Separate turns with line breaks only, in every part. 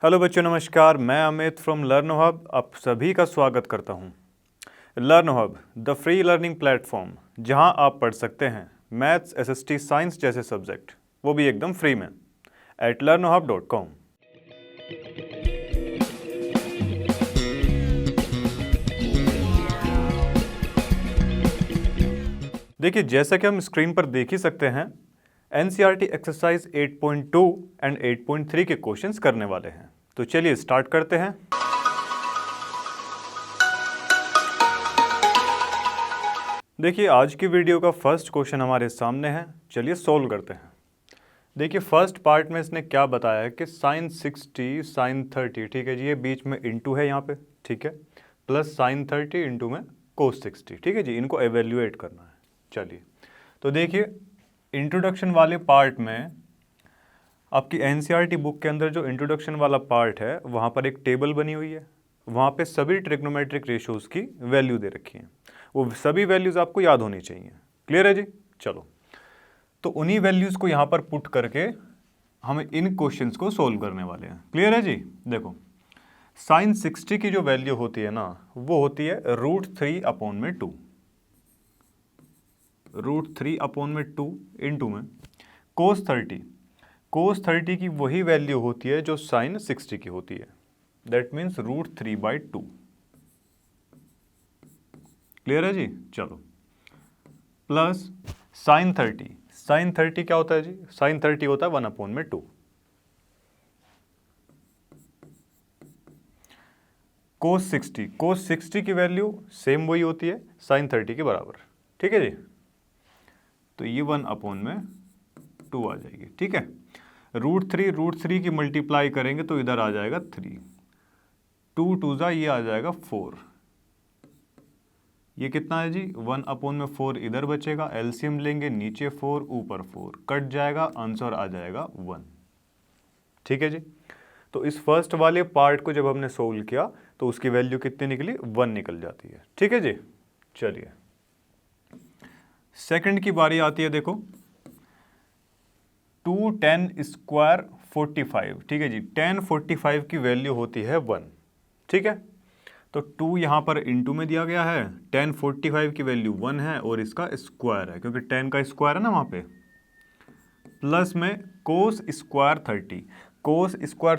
Hello बच्चों, नमस्कार। मैं अमित फ्रॉम लर्नो हब आप सभी का स्वागत करता हूं। लर्नो hub the free learning platform, जहां आप पढ़ सकते हैं मैथ्स, एसएसटी, साइंस जैसे सब्जेक्ट, वो भी एकदम फ्री में at learnohub.com। देखिए, जैसा कि हम स्क्रीन पर देख ही सकते हैं, एनसीईआरटी एक्सरसाइज 8.2 एंड 8.3 के क्वेश्चंस करने वाले हैं। तो चलिए स्टार्ट करते हैं। देखिए, आज की वीडियो का फर्स्ट क्वेश्चन हमारे सामने है। चलिए सॉल्व करते हैं। देखिए, फर्स्ट पार्ट में इसने क्या बताया है कि साइन 60 साइन 30, ठीक है जी, ये बीच में इंटू है यहाँ पे, ठीक है, प्लस साइन 30 इंटू में कोस 60, ठीक है जी, इनको एवेल्युएट करना है। चलिए, तो देखिए इंट्रोडक्शन वाले पार्ट में आपकी एनसीईआरटी बुक के अंदर जो इंट्रोडक्शन वाला पार्ट है, वहाँ पर एक टेबल बनी हुई है, वहाँ पे सभी ट्रिग्नोमेट्रिक रेशियोज़ की वैल्यू दे रखी है। वो सभी वैल्यूज़ आपको याद होनी चाहिए। क्लियर है जी? चलो, तो उन्हीं वैल्यूज़ को यहाँ पर पुट करके हम इन क्वेश्चंस को सोल्व करने वाले हैं। क्लियर है जी? देखो, साइन 60 की जो वैल्यू होती है ना, वो होती है √3/2, √3/2 इंटू में कोस 30 की वही वैल्यू होती है जो साइन 60 की होती है, दैट मीन्स √3/2। क्लियर है जी? चलो, प्लस साइन 30 क्या होता है जी? साइन 30 होता है 1/2। कोस 60 की वैल्यू सेम वही होती है साइन 30 के बराबर। ठीक है जी? तो ये 1/2 आ जाएगी। ठीक है, √3 की मल्टीप्लाई करेंगे तो इधर आ जाएगा 3, 2 2 ये आ जाएगा 4। ये कितना है जी? 1/4 इधर बचेगा, एलसीएम लेंगे, नीचे 4 ऊपर 4 कट जाएगा, आंसर आ जाएगा 1। ठीक है जी? तो इस फर्स्ट वाले पार्ट को जब हमने सोल्व किया तो उसकी वैल्यू कितनी निकली? 1 निकल जाती है। ठीक है जी? चलिए, सेकंड की बारी आती है। देखो, 2 10 स्क्वायर 45, ठीक है जी, 10 45 की वैल्यू होती है 1। ठीक है, तो 2 यहाँ पर इंटू में दिया गया है, 10 45 की वैल्यू 1 है और इसका स्क्वायर है, क्योंकि 10 का स्क्वायर है ना वहाँ पे, प्लस में कोस स्क्वायर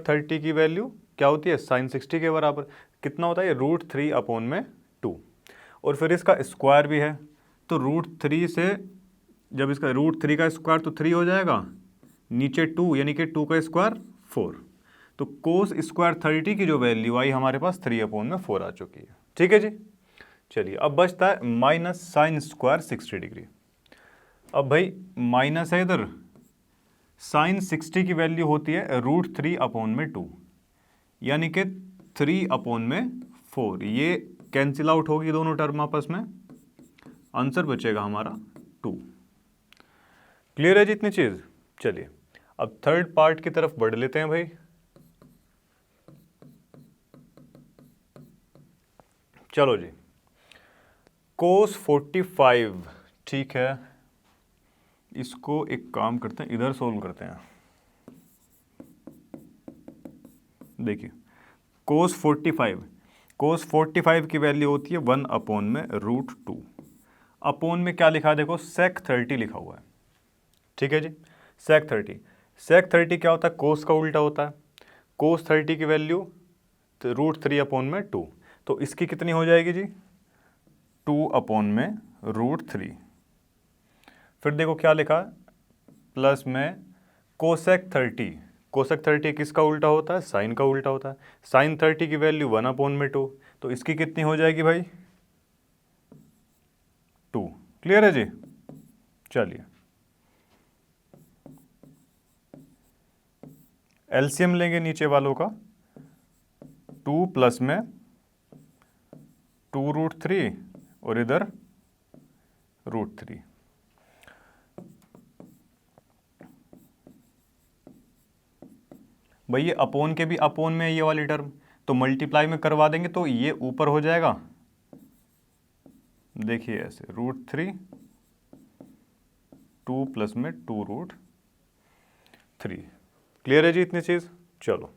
30 की वैल्यू क्या होती है? साइन 60 के बराबर। कितना होता है ये? √3/2, और फिर इसका स्क्वायर भी है, तो √3 से जब इसका √3 का स्क्वायर तो 3 हो जाएगा, नीचे 2 यानी कि 2 का स्क्वायर 4, तो कोस स्क्वायर 30 की जो वैल्यू आई हमारे पास 3/4 आ चुकी है। ठीक है जी? चलिए, अब बचता है माइनस साइन स्क्वायर 60 डिग्री। अब भाई माइनस है इधर, साइन 60 की वैल्यू होती है √3/2, यानी कि 3/4। ये कैंसिल आउट होगी दोनों टर्म आपस में, आंसर बचेगा हमारा 2। क्लियर है जी इतनी चीज? चलिए, अब थर्ड पार्ट की तरफ बढ़ लेते हैं भाई। चलो जी, कोस 45, ठीक है, इसको एक काम करते हैं, इधर सोल्व करते हैं। देखिए, कोस 45 की वैल्यू होती है 1/√2। अपोन में क्या लिखा है? देखो, सेक 30 लिखा हुआ है। ठीक है जी? सेक 30 क्या होता है? कोस का उल्टा होता है। कोस 30 की वैल्यू √3/2, तो इसकी कितनी हो जाएगी जी? 2/√3। फिर देखो क्या लिखा है, प्लस में कोसेक 30 किसका उल्टा होता है? साइन का उल्टा होता है। साइन 30 की वैल्यू 1/2, तो इसकी कितनी हो जाएगी भाई? 2। क्लियर है जी? चलिए, एलसीएम लेंगे नीचे वालों का, 2 प्लस में 2√3 और इधर √3। भाई ये अपोन के भी अपोन में ये वाली टर्म, तो मल्टीप्लाई में करवा देंगे तो ये ऊपर हो जाएगा। देखिए ऐसे, √3, 2 प्लस में 2√3। क्लियर है जी इतनी चीज? चलो,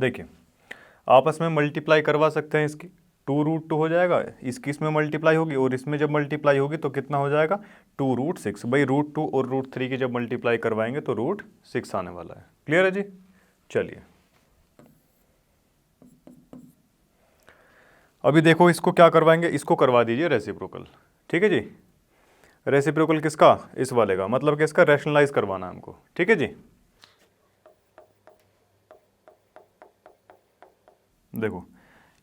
देखिए आपस में मल्टीप्लाई करवा सकते हैं, इसकी 2√2 हो जाएगा, इसकी इसमें मल्टीप्लाई होगी और इसमें जब मल्टीप्लाई होगी तो कितना हो जाएगा 2√6। भाई √2 और √3 की जब मल्टीप्लाई करवाएंगे तो √6 आने वाला है। क्लियर है जी। चलिए अभी देखो इसको क्या करवाएंगे, इसको करवा दीजिए रेसिप्रोकल। ठीक है जी, रेसिप्रोकल किसका, इस वाले का, मतलब कि इसका रैशनलाइज करवाना है हमको। ठीक है जी। देखो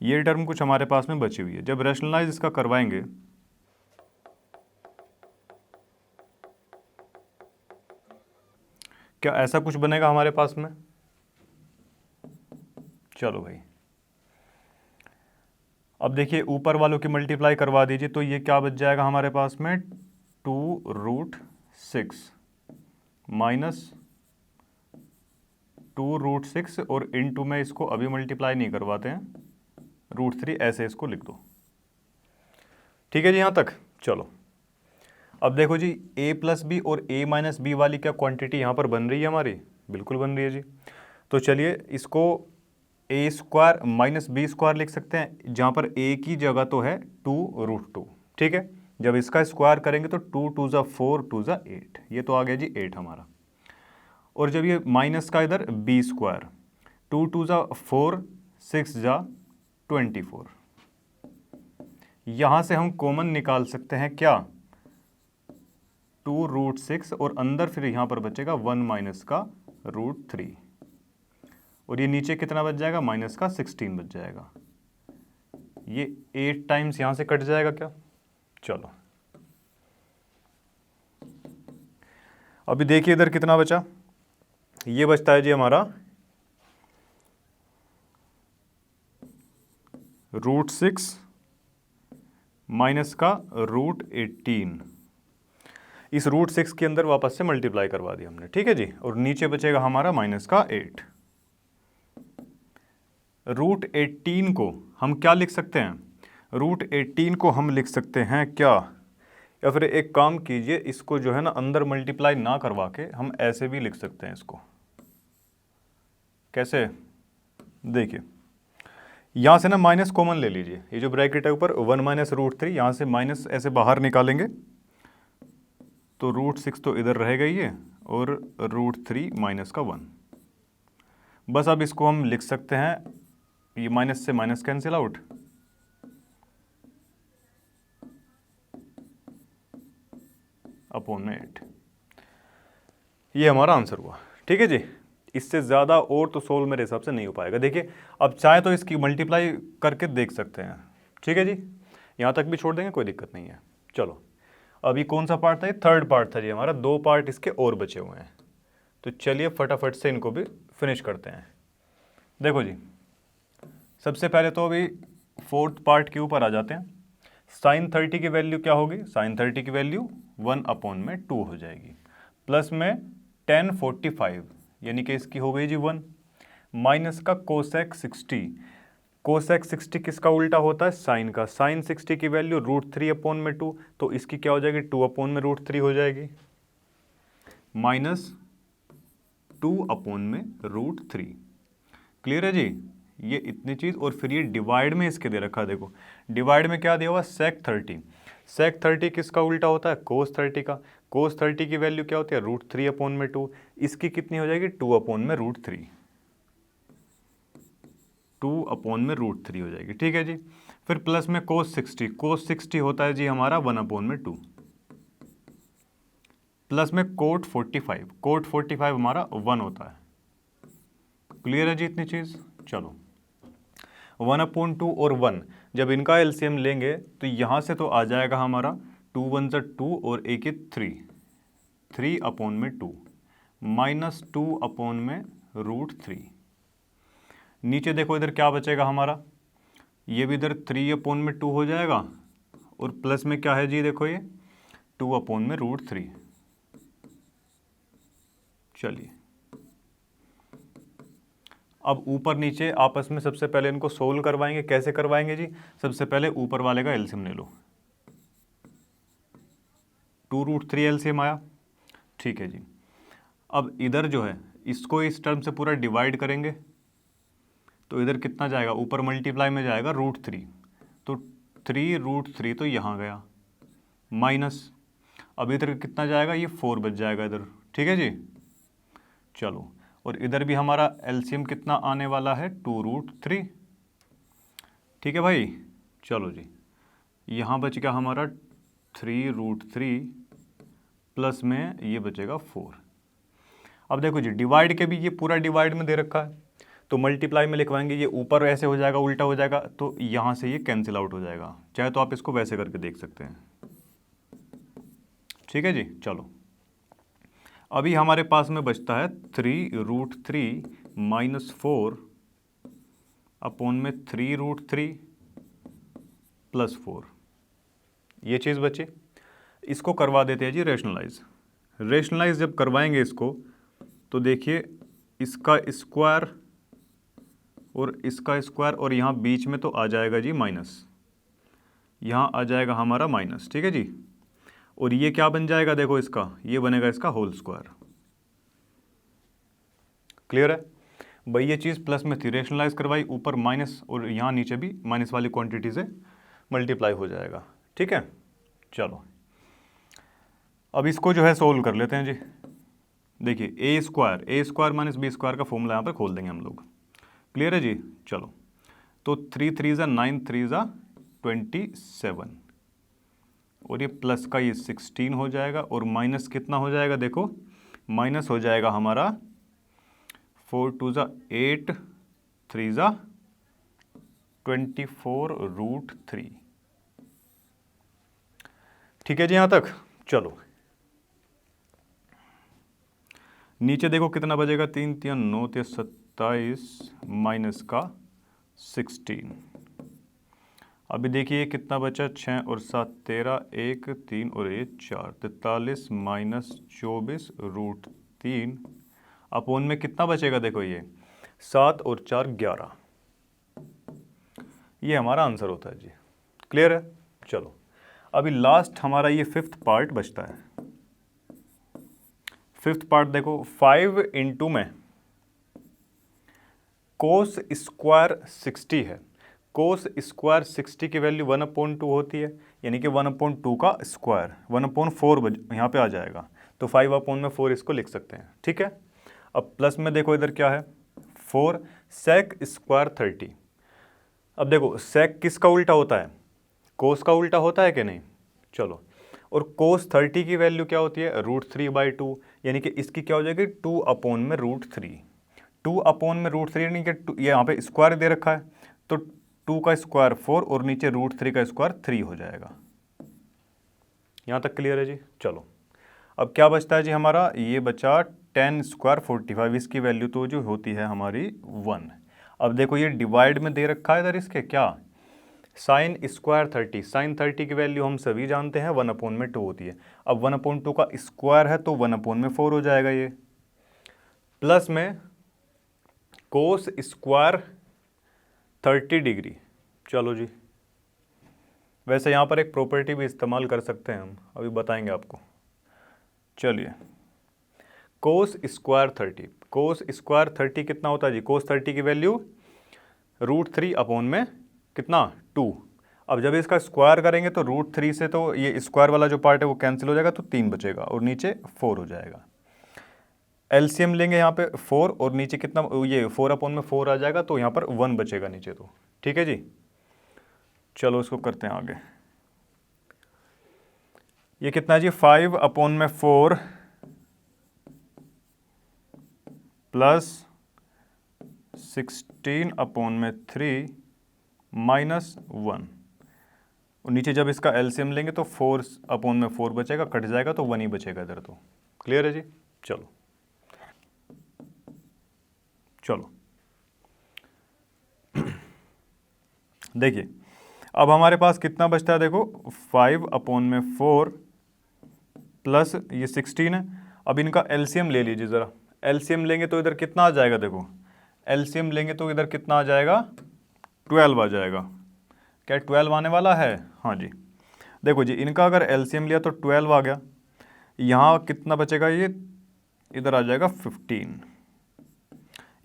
ये टर्म कुछ हमारे पास में बची हुई है, जब रैशनलाइज इसका करवाएंगे क्या ऐसा कुछ बनेगा हमारे पास में। चलो भाई अब देखिए ऊपर वालों की मल्टीप्लाई करवा दीजिए तो ये क्या बच जाएगा हमारे पास में 2√6 माइनस 2√6 और इनटू में इसको अभी मल्टीप्लाई नहीं करवाते हैं, √3 ऐसे इसको लिख दो। ठीक है जी यहाँ तक। चलो अब देखो जी a प्लस बी और a माइनस बी वाली क्या क्वांटिटी यहाँ पर बन रही है हमारी, बिल्कुल बन रही है जी। तो चलिए इसको a square minus b square लिख सकते हैं, जहाँ पर a की जगह तो है 2√2। ठीक है, जब इसका स्क्वायर करेंगे तो 2 2 ज़ा 4 2 ज़ा 8, ये तो आ गया जी 8 हमारा। और जब ये माइनस का इधर बी स्क्वायर 2 2 ज़ा 4 6 ज़ा 24, यहाँ से हम कॉमन निकाल सकते हैं क्या 2√6 और अंदर फिर यहाँ पर बचेगा 1 माइनस का √3 और ये नीचे कितना बच जाएगा माइनस का 16 बच जाएगा। ये 8 टाइम्स यहाँ से कट जाएगा क्या। चलो अभी देखिए इधर कितना बचा, ये बचता है जी हमारा √6 माइनस का √18। इस √6 के अंदर वापस से मल्टीप्लाई करवा दिया हमने। ठीक है जी, और नीचे बचेगा हमारा माइनस का 8। √18 को हम क्या लिख सकते हैं, √18 को हम लिख सकते हैं क्या, या फिर एक काम कीजिए इसको जो है ना अंदर मल्टीप्लाई ना करवा के हम ऐसे भी लिख सकते हैं इसको। कैसे, देखिए यहाँ से ना माइनस कॉमन ले लीजिए, ये जो ब्रैकेट है ऊपर 1 माइनस √3, यहाँ से माइनस ऐसे बाहर निकालेंगे तो √6 तो इधर रहेगा ही है और √3 माइनस का 1। बस अब इसको हम लिख सकते हैं, ये माइनस से माइनस कैंसिल आउट, अपॉन में 8। ये हमारा आंसर हुआ। ठीक है जी, इससे ज़्यादा और तो सोल्व मेरे हिसाब से नहीं हो पाएगा। देखिए अब चाहे तो इसकी मल्टीप्लाई करके देख सकते हैं। ठीक है जी, यहाँ तक भी छोड़ देंगे, कोई दिक्कत नहीं है। चलो अभी कौन सा पार्ट था, ये थर्ड पार्ट था जी हमारा, 2 पार्ट इसके और बचे हुए हैं। तो चलिए फटाफट से इनको भी फिनिश करते हैं। देखो जी सबसे पहले तो अभी फोर्थ पार्ट के ऊपर आ जाते हैं। sin 30 की वैल्यू क्या होगी, sin 30 की वैल्यू 1 अपॉन में 2 हो जाएगी, प्लस में tan 45 यानी कि इसकी हो गई जी 1, माइनस का cosec 60, cosec 60 किसका उल्टा होता है, साइन का, sin 60 की वैल्यू √3 अपॉन में 2, तो इसकी क्या हो जाएगी 2 अपॉन में √3 हो जाएगी, माइनस 2 अपॉन में √3। क्लियर है जी, ये इतनी चीज़। और फिर ये डिवाइड में इसके दे रखा है, देखो डिवाइड में क्या दिया हुआ sec 30, sec 30 किसका उल्टा होता है cos 30 का, cos 30 की वैल्यू क्या होती है √3 अपॉन में 2, इसकी कितनी हो जाएगी 2 अपॉन में √3, 2 अपॉन में √3 हो जाएगी। ठीक है जी, फिर प्लस में cos 60, cos 60 होता है जी हमारा 1 अपॉन में 2, प्लस में cot 45, cot 45 हमारा 1 होता है। क्लियर है जी इतनी चीज़। चलो 1 अपॉन 2 और 1 जब इनका एलसीएम लेंगे तो यहाँ से तो आ जाएगा हमारा 2 1 ज़ा 2 और एक ही 3 अपॉन में 2, माइनस 2 अपॉन में √3। नीचे देखो इधर क्या बचेगा हमारा, ये भी इधर 3 अपॉन में 2 हो जाएगा और प्लस में क्या है जी, देखो ये 2 अपॉन में √3। चलिए अब ऊपर नीचे आपस में सबसे पहले इनको सोल्व करवाएंगे। कैसे करवाएंगे जी, सबसे पहले ऊपर वाले का एलसीएम ले लो, 2√3 एलसीएम आया। ठीक है जी, अब इधर जो है इसको इस टर्म से पूरा डिवाइड करेंगे तो इधर कितना जाएगा, ऊपर मल्टीप्लाई में जाएगा √3, तो 3√3 तो यहाँ गया माइनस, अब इधर कितना जाएगा, ये 4 बच जाएगा इधर, ठीक है जी। चलो, और इधर भी हमारा एलसीएम कितना आने वाला है, 2√3, ठीक है भाई। चलो जी, यहाँ बच गया हमारा 3√3 प्लस में ये बचेगा 4। अब देखो जी, डिवाइड के भी ये पूरा डिवाइड में दे रखा है, तो मल्टीप्लाई में लिखवाएंगे, ये ऊपर ऐसे हो जाएगा, उल्टा हो जाएगा, तो यहाँ से ये कैंसिल आउट हो जाएगा, चाहे तो आप इसको वैसे करके देख सकते हैं, ठीक है जी। चलो, अभी हमारे पास में बचता है 3√3 माइनस 4 अपॉन में 3√3 प्लस 4, ये चीज़ बची। इसको करवा देते हैं जी रेशनलाइज। रेशनलाइज जब करवाएंगे इसको, तो देखिए इसका स्क्वायर और इसका स्क्वायर, और यहाँ बीच में तो आ जाएगा जी माइनस, यहाँ आ जाएगा हमारा माइनस, ठीक है जी। और ये क्या बन जाएगा, देखो इसका, ये बनेगा इसका होल स्क्वायर। क्लियर है भाई, ये चीज़ प्लस में थी, रेशनलाइज करवाई, ऊपर माइनस और यहाँ नीचे भी माइनस वाली क्वांटिटी से मल्टीप्लाई हो जाएगा, ठीक है। चलो, अब इसको जो है सोल्व कर लेते हैं जी। देखिए ए स्क्वायर माइनस बी स्क्वायर का फॉर्मूला यहाँ पर खोल देंगे हम लोग। क्लियर है जी। चलो, तो 3 3 ज़ा 9, 3 ज़ा 27, और ये प्लस का ये 16 हो जाएगा, और माइनस कितना हो जाएगा, देखो माइनस हो जाएगा हमारा 4 2 ज़ा 8, 3 ज़ा 24√3, ठीक है जी यहाँ तक। चलो, नीचे देखो कितना बचेगा, 3 3 9 3 27 माइनस का 16। अभी देखिए कितना बचा, 6 और 7 13, 1 3 और 1 4, 43 माइनस 24√3 अपॉन में कितना बचेगा, देखो ये 7 और 4 11, ये हमारा आंसर होता है जी। क्लियर है। चलो, अभी लास्ट हमारा ये 5th पार्ट बचता है। 5th पार्ट देखो, 5 इंटू में कोस स्क्वायर 60 है, कोस स्क्वायर 60 की वैल्यू 1/2 होती है, यानी कि 1/2 का स्क्वायर 1/4 यहाँ पे आ जाएगा, तो 5/4 इसको लिख सकते हैं, ठीक है। अब प्लस में देखो इधर क्या है, 4 सेक स्क्वायर 30। अब देखो सेक किसका उल्टा होता है, कोस का उल्टा होता है कि नहीं। चलो, और कोस 30 की वैल्यू क्या होती है, √3/2, यानी कि इसकी क्या हो जाएगी, 2/√3। 2/√3 यानी कि ये यहाँ पे स्क्वायर दे रखा है, तो 2 का स्क्वायर 4 और नीचे √3 का स्क्वायर 3 हो जाएगा। यहाँ तक क्लियर है जी। चलो, अब क्या बचता है जी हमारा, ये बचा 10 स्क्वायर 45, इसकी वैल्यू तो जो होती है हमारी 1। अब देखो ये डिवाइड में दे रखा है इधर, इसके क्या, साइन स्क्वायर 30, साइन 30 की वैल्यू हम सभी जानते हैं 1/2 होती है। अब 1/2 का स्क्वायर है तो 1/4 हो जाएगा ये, प्लस में कोस स्क्वायर 30 डिग्री। चलो जी, वैसे यहाँ पर एक प्रॉपर्टी भी इस्तेमाल कर सकते हैं हम, अभी बताएंगे आपको। चलिए, कोस स्क्वायर 30, कोस स्क्वायर 30 कितना होता है जी, कोस 30 की वैल्यू √3 अपॉन में कितना 2। अब जब इसका स्क्वायर करेंगे तो √3 से तो ये स्क्वायर वाला जो पार्ट है वो कैंसिल हो जाएगा, तो 3 बचेगा और नीचे 4 हो जाएगा। एलसीएम लेंगे यहाँ पे 4 और नीचे कितना, ये 4/4 आ जाएगा, तो यहाँ पर 1 बचेगा नीचे, तो ठीक है जी। चलो इसको करते हैं आगे। ये कितना है जी, 5/4 प्लस 16/3 माइनस 1, और नीचे जब इसका एलसीएम लेंगे तो 4/4 बचेगा, कट जाएगा तो 1 ही बचेगा इधर, तो क्लियर है जी। चलो चलो देखिए, अब हमारे पास कितना बचता है, देखो 5/4 प्लस ये 16 है। अब इनका एलसीएम ले लीजिए ज़रा, एलसीएम लेंगे तो इधर कितना आ जाएगा, देखो एलसीएम लेंगे तो इधर कितना आ जाएगा, 12 आ जाएगा। क्या 12 आने वाला है, हाँ जी। देखो जी, इनका अगर एलसीएम लिया तो 12 आ गया, यहाँ कितना बचेगा, ये इधर आ जाएगा 15,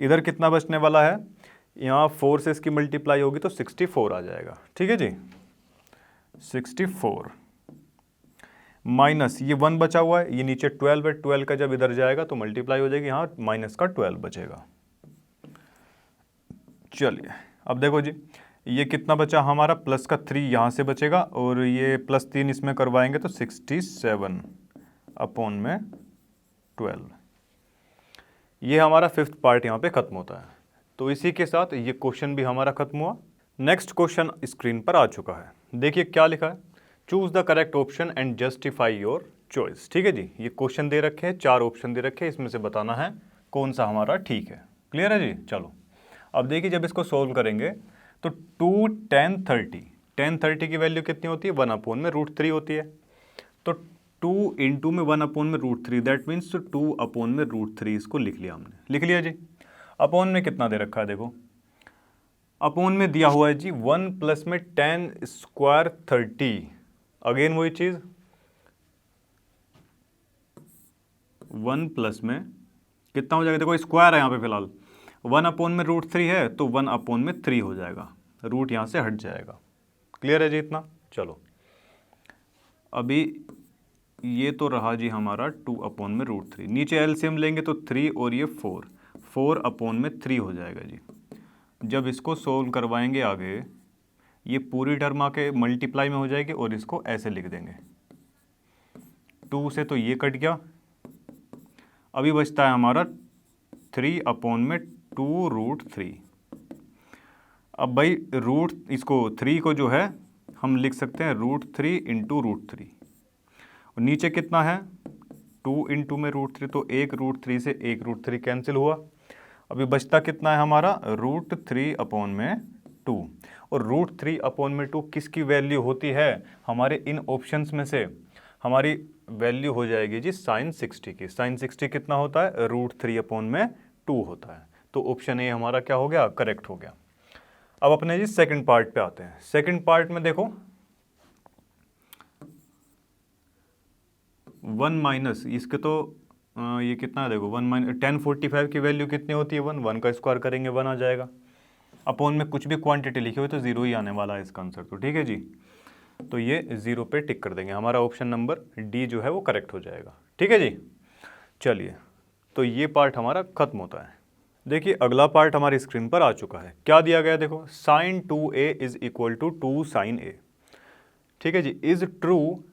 इधर कितना बचने वाला है, यहाँ 4 से इसकी मल्टीप्लाई होगी तो 64 आ जाएगा। ठीक है जी, 64 माइनस ये 1 बचा हुआ है, ये नीचे 12 है, 12 का जब इधर जाएगा तो मल्टीप्लाई हो जाएगी, यहाँ माइनस का 12 बचेगा। चलिए अब देखो जी, ये कितना बचा हमारा, प्लस का 3 यहाँ से बचेगा और ये प्लस 3 इसमें करवाएंगे तो 67 अपॉन में 12। ये हमारा फिफ्थ पार्ट यहाँ पे खत्म होता है। तो इसी के साथ ये क्वेश्चन भी हमारा खत्म हुआ। नेक्स्ट क्वेश्चन स्क्रीन पर आ चुका है, देखिए क्या लिखा है, choose the correct option and justify your choice. ठीक है जी, ये क्वेश्चन दे रखे हैं, 4 ऑप्शन दे रखे हैं, इसमें से बताना है कौन सा हमारा ठीक है। क्लियर है जी। चलो अब देखिए, जब इसको सोल्व करेंगे तो 2 10 30 की वैल्यू कितनी होती है, 1/√3 होती है। तो 2 इंटू में 1/√3, दैट मीन्स 2/√3 इसको लिख लिया हमने, लिख लिया जी। अपॉन में कितना दे रखा है, देखो अपॉन में दिया हुआ है जी 1 प्लस में 10 स्क्वायर 30, अगेन वही चीज 1 प्लस में कितना हो जाएगा, देखो स्क्वायर है यहाँ पे फिलहाल, 1/√3 है तो 1/3 हो जाएगा, रूट यहाँ से हट जाएगा। क्लियर है जी इतना। चलो अभी ये तो रहा जी हमारा 2/√3, नीचे एलसीएम लेंगे तो 3 और ये 4/3 हो जाएगा जी। जब इसको सोल्व करवाएंगे आगे, ये पूरी टर्म आके मल्टीप्लाई में हो जाएगी और इसको ऐसे लिख देंगे, 2 से तो ये कट गया, अभी बचता है हमारा 3/2√3। अब भाई रूट इसको 3 को जो है हम लिख सकते हैं √3 इंटू √3, और नीचे कितना है 2 इंटू में √3, तो 1/3 से 1/3 कैंसिल हुआ, अभी बचता कितना है हमारा √3/2, और √3/2 किसकी वैल्यू होती है, हमारे इन ऑप्शंस में से हमारी वैल्यू हो जाएगी जी sin 60 की। sin 60 कितना होता है, √3/2 होता है। तो ऑप्शन ए हमारा क्या हो गया, करेक्ट हो गया। अब अपने जी सेकंड पार्ट पे आते हैं। सेकंड पार्ट में देखो 1 माइनस इसके तो ये कितना है, देखो 1 माइनस 1045 की वैल्यू कितनी होती है, 1 का स्क्वायर करेंगे 1 आ जाएगा। अपॉन में कुछ भी क्वांटिटी लिखी हुई तो 0 ही आने वाला है इसका आंसर, तो ठीक है जी। तो ये 0 पे टिक कर देंगे, हमारा ऑप्शन नंबर डी जो है वो करेक्ट हो जाएगा। ठीक है जी। चलिए तो ये पार्ट हमारा खत्म होता है। देखिए अगला पार्ट हमारी स्क्रीन पर आ चुका है, क्या दिया गया देखो, sin 2a is equal to 2 sin a। ठीक है जी, इज ट्रू,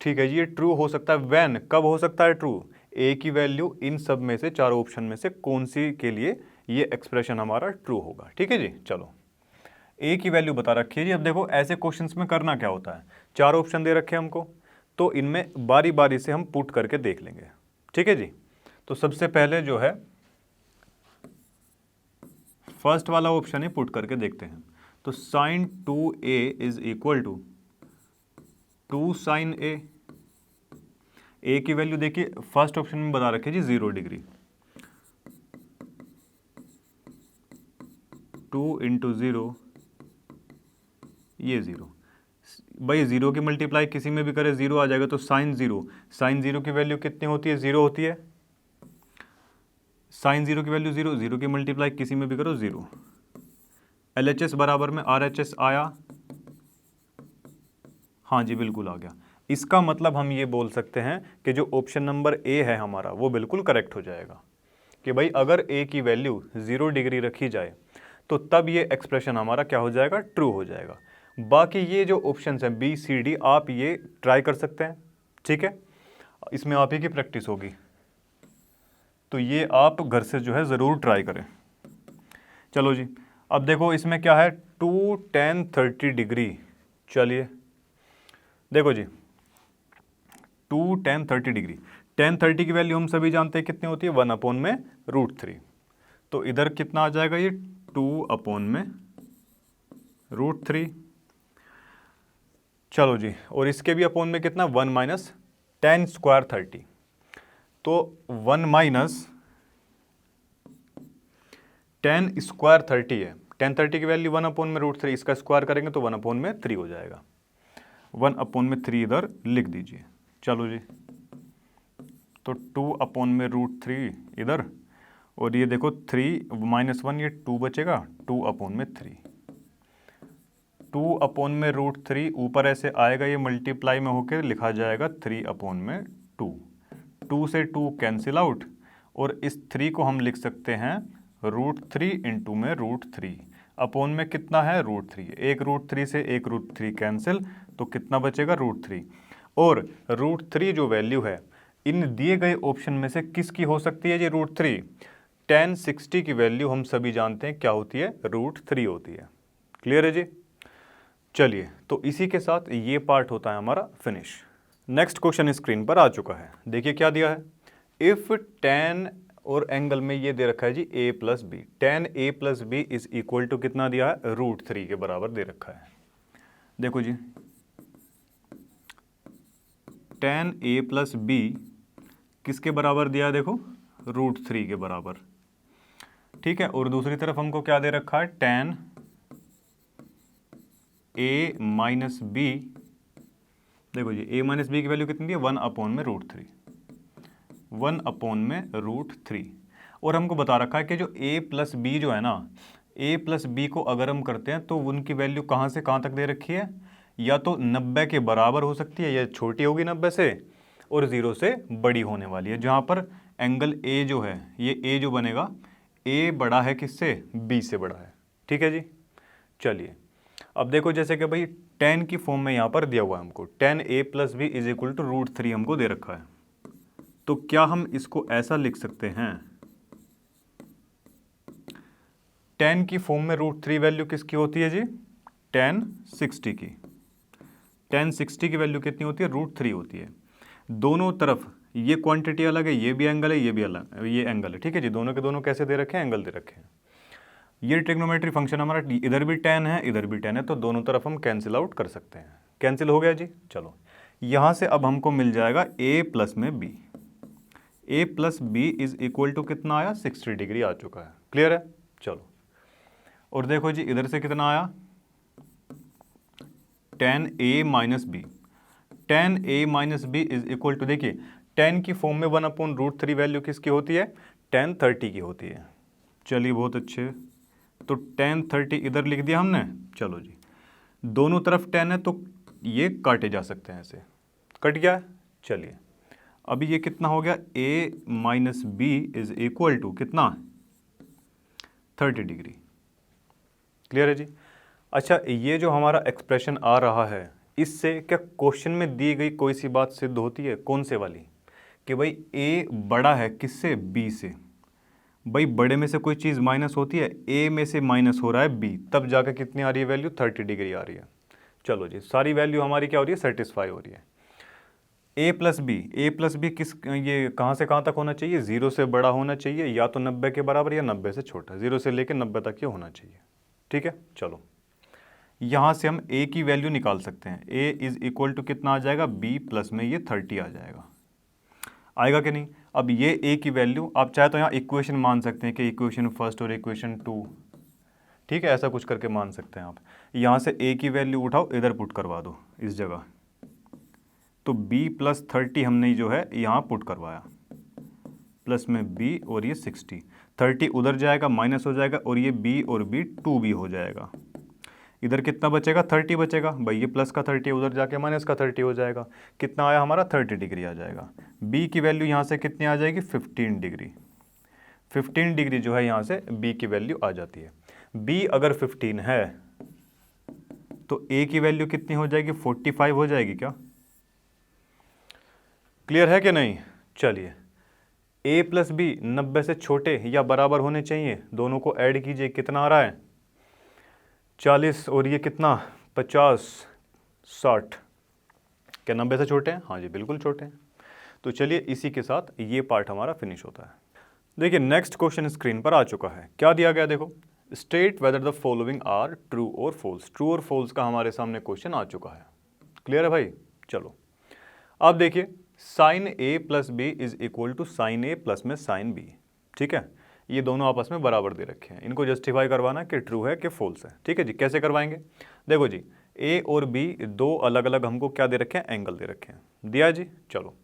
ठीक है जी, ये ट्रू हो सकता है व्हेन, कब हो सकता है ट्रू, a की वैल्यू इन सब में से, चारों ऑप्शन में से कौन सी के लिए ये एक्सप्रेशन हमारा ट्रू होगा। ठीक है जी। चलो a की वैल्यू बता रखी है जी। अब देखो ऐसे क्वेश्चंस में करना क्या होता है, 4 ऑप्शन दे रखे हैं हमको, तो इनमें बारी बारी से हम पुट करके देख लेंगे। ठीक है जी। तो सबसे पहले जो है फर्स्ट वाला ऑप्शन ही पुट करके देखते हैं। तो sin 2a is equal to 2 sin a, a की वैल्यू देखिए फर्स्ट ऑप्शन में बता रखे जी 0 डिग्री, 2 इंटू 0 ये 0, भाई 0 की मल्टीप्लाई किसी में भी करे 0 आ जाएगा, तो sin 0 की वैल्यू कितनी होती है, 0 होती है, sin 0 की वैल्यू 0, 0 की मल्टीप्लाई किसी में भी करो 0, LHS बराबर में RHS आया, हाँ जी बिल्कुल आ गया। इसका मतलब हम ये बोल सकते हैं कि जो ऑप्शन नंबर ए है हमारा वो बिल्कुल करेक्ट हो जाएगा, कि भाई अगर ए की वैल्यू 0 डिग्री रखी जाए तो तब ये एक्सप्रेशन हमारा क्या हो जाएगा, ट्रू हो जाएगा। बाकी ये जो ऑप्शंस हैं बी सी डी, आप ये ट्राई कर सकते हैं। ठीक है, इसमें आप ही की प्रैक्टिस होगी, तो ये आप घर से जो है ज़रूर ट्राई करें। चलो जी अब देखो इसमें क्या है, 2 10 30 डिग्री। चलिए देखो जी 2 10 30 डिग्री, 10 30 की वैल्यू हम सभी जानते हैं कितनी होती है, 1/√3, तो इधर कितना आ जाएगा ये 2/√3। चलो जी, और इसके भी अपॉन में कितना 1 माइनस 10 स्क्वायर 30, तो 1 माइनस 10 स्क्वायर 30 है, 10 30 की वैल्यू 1/√3, इसका स्क्वायर करेंगे तो 1/3 हो जाएगा, 1/3 इधर लिख दीजिए। चलो जी, तो 2/√3 इधर और ये देखो 3 माइनस 1, ये 2 बचेगा, 2/3, 2/√3 ऊपर ऐसे आएगा, ये मल्टीप्लाई में होकर लिखा जाएगा 3/2। 2 से 2 कैंसिल आउट, और इस 3 को हम लिख सकते हैं √3 इंटू में √3, अपोन में कितना है √3, एक √3 से एक √3 कैंसिल, तो कितना बचेगा √3। और √3 जो वैल्यू है इन दिए गए ऑप्शन में से किसकी हो सकती है जी √3? tan 60 की वैल्यू हम सभी जानते हैं क्या होती है, √3 होती है। क्लियर है जी? चलिए, तो इसी के साथ ये पार्ट होता है हमारा फिनिश। नेक्स्ट क्वेश्चन स्क्रीन पर आ चुका है, देखिए क्या दिया है। इफ tan और एंगल में ये दे रखा है जी a plus b, tan a plus b is equal to कितना दिया है, √3 के बराबर दे रखा है। देखो जी, tan a प्लस बी किसके बराबर दिया है, देखो √3 के बराबर, ठीक है। और दूसरी तरफ हमको क्या दे रखा है, tan a माइनस बी, देखो जी a माइनस बी की वैल्यू कितनी है, 1/√3, 1/√3। और हमको बता रखा है कि जो a प्लस बी जो है ना, a प्लस बी को अगर हम करते हैं तो उनकी वैल्यू कहाँ से कहाँ तक दे रखी है, या तो 90 के बराबर हो सकती है, या छोटी होगी 90 से, और 0 से बड़ी होने वाली है। जहाँ पर एंगल a जो है, ये a जो बनेगा, a बड़ा है किससे, b से बड़ा है, ठीक है जी। चलिए, अब देखो जैसे कि भाई tan की फॉर्म में यहाँ पर दिया हुआ है हमको, tan a plus b is equal to √3 हमको दे रखा है। तो क्या हम इसको ऐसा लिख सकते हैं, tan की फॉर्म में √3 वैल्यू किसकी होती है जी, tan 60 की, tan 60 की वैल्यू कितनी होती है, √3 होती है। दोनों तरफ ये क्वांटिटी अलग है, ये भी एंगल है, ये भी अलग, ये एंगल है, ठीक है जी। दोनों के दोनों कैसे दे रखे हैं, एंगल दे रखे हैं। ये ट्रिग्नोमेट्री फंक्शन हमारा, इधर भी tan है, इधर भी tan है, तो दोनों तरफ हम कैंसिल आउट कर सकते हैं। कैंसिल हो गया जी। चलो, यहाँ से अब हमको मिल जाएगा a प्लस में b, a plus b is equal to कितना आया, 60 डिग्री आ चुका है। क्लियर है? चलो, और देखो जी इधर से कितना आया, tan a minus b, tan a minus b is equal to, देखिए tan की फॉर्म में 1/√3 वैल्यू किसकी होती है, tan 30 की होती है। चलिए बहुत अच्छे, तो tan 30 इधर लिख दिया हमने। चलो जी, दोनों तरफ tan है तो ये काटे जा सकते हैं, ऐसे कट गया। चलिए, अभी ये कितना हो गया, a minus b is equal to कितना, 30 डिग्री। क्लियर है जी? अच्छा, ये जो हमारा एक्सप्रेशन आ रहा है, इससे क्या क्वेश्चन में दी गई कोई सी बात सिद्ध होती है, कौन से वाली, कि भाई a बड़ा है किससे, b से। भाई बड़े में से कोई चीज़ माइनस होती है, a में से माइनस हो रहा है b, तब जाकर कितनी आ रही है वैल्यू, 30 डिग्री आ रही है। चलो जी, सारी वैल्यू हमारी क्या हो रही है, सेटिस्फाई हो रही है। a प्लस बी किस, ये कहाँ से कहाँ तक होना चाहिए, 0 से बड़ा होना चाहिए, या तो 90 के बराबर या 90 से छोटा, 0 से लेकर 90 तक ये होना चाहिए। ठीक है, चलो यहाँ से हम a की वैल्यू निकाल सकते हैं। a इज इक्वल टू कितना आ जाएगा, b प्लस में ये 30 आ जाएगा, आएगा कि नहीं। अब ये a की वैल्यू आप चाहे तो यहाँ इक्वेशन मान सकते हैं कि इक्वेशन फर्स्ट और इक्वेशन 2, ठीक है, ऐसा कुछ करके मान सकते हैं आप। यहाँ से a की वैल्यू उठाओ, इधर पुट करवा दो इस जगह, तो b प्लस 30 हमने जो है यहाँ पुट करवाया, प्लस में b और ये 60, 30 उधर जाएगा, माइनस हो जाएगा, और ये b और b 2b हो जाएगा। इधर कितना बचेगा, 30 बचेगा। भाई ये प्लस का 30 उधर जाके माइनस का 30 हो जाएगा, कितना आया हमारा, 30 डिग्री आ जाएगा। b की वैल्यू यहाँ से कितनी आ जाएगी, 15 डिग्री। 15 डिग्री जो है यहाँ से b की वैल्यू आ जाती है। b अगर 15 है तो a की वैल्यू कितनी हो जाएगी, 45 हो जाएगी क्या। क्लियर है कि नहीं। चलिए, a प्लस बी 90 से छोटे या बराबर होने चाहिए, दोनों को ऐड कीजिए, कितना आ रहा है, 40, और ये कितना 50, 60। क्या 90 से छोटे हैं, हाँ जी बिल्कुल छोटे हैं। तो चलिए, इसी के साथ ये पार्ट हमारा फिनिश होता है। देखिए नेक्स्ट क्वेश्चन स्क्रीन पर आ चुका है, क्या दिया गया, देखो state whether the following are true और फॉल्स। ट्रू और फॉल्स का हमारे सामने क्वेश्चन आ चुका है। क्लियर है भाई। चलो अब देखिए, sine a plus b is equal to sine a plus में साइन बी, ठीक है। ये दोनों आपस में बराबर दे रखे हैं, इनको जस्टिफाई करवाना कि ट्रू है कि फॉल्स है। ठीक है जी, कैसे करवाएंगे, देखो जी a और b दो अलग अलग हमको क्या दे रखे हैं, एंगल दे रखे हैं, दिया जी। चलो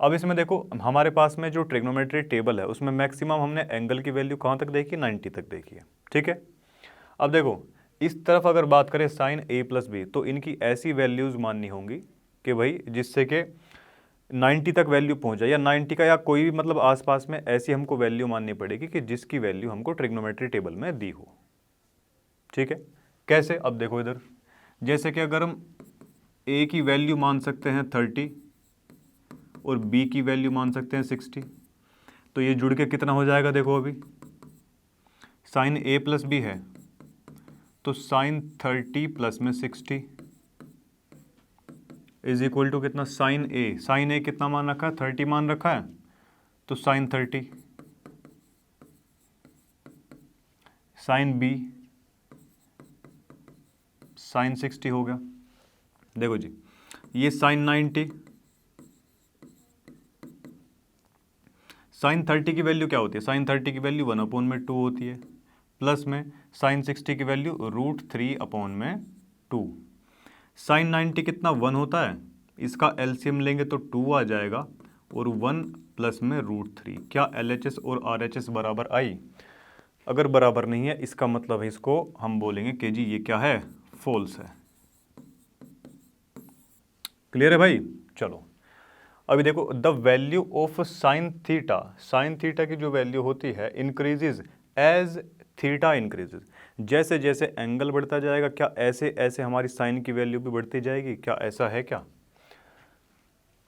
अब इसमें देखो हमारे पास में जो ट्रिग्नोमेट्री टेबल है उसमें मैक्सिमम हमने एंगल की वैल्यू कहाँ तक देखी, 90 तक देखी है, ठीक है। अब देखो इस तरफ अगर बात करें साइन ए प्लस बी, तो इनकी ऐसी वैल्यूज़ माननी होंगी कि भाई जिससे कि 90 तक वैल्यू पहुंच जाए, या 90 का या कोई भी मतलब आसपास में ऐसी हमको वैल्यू माननी पड़ेगी कि जिसकी वैल्यू हमको ट्रिग्नोमेट्री टेबल में दी हो, ठीक है। कैसे, अब देखो इधर, जैसे कि अगर हम ए की वैल्यू मान सकते हैं 30 और बी की वैल्यू मान सकते हैं 60, तो ये जुड़ के कितना हो जाएगा, देखो अभी साइन ए प्लस बी है तो साइन 30 प्लस में 60 इज इक्वल टू कितना, साइन ए कितना मान रखा है, 30 मान रखा है, तो साइन 30, साइन बी साइन 60 हो गया। देखो जी ये साइन 90, साइन 30 की वैल्यू क्या होती है, साइन 30 की वैल्यू 1/2 होती है, प्लस में साइन 60 की वैल्यू √3/2। साइन 90 कितना 1 होता है, इसका एलसीएम लेंगे तो 2 आ जाएगा, और 1 प्लस में √3। क्या LHS और RHS बराबर आई, अगर बराबर नहीं है इसका मतलब है इसको हम बोलेंगे कि जी ये क्या है, फॉल्स है। क्लियर है भाई। चलो अभी देखो the value of sine theta की जो वैल्यू होती है इंक्रीजेज एज थीटा इंक्रीजेज, जैसे जैसे एंगल बढ़ता जाएगा, क्या ऐसे ऐसे हमारी साइन की वैल्यू भी बढ़ती जाएगी, क्या ऐसा है क्या,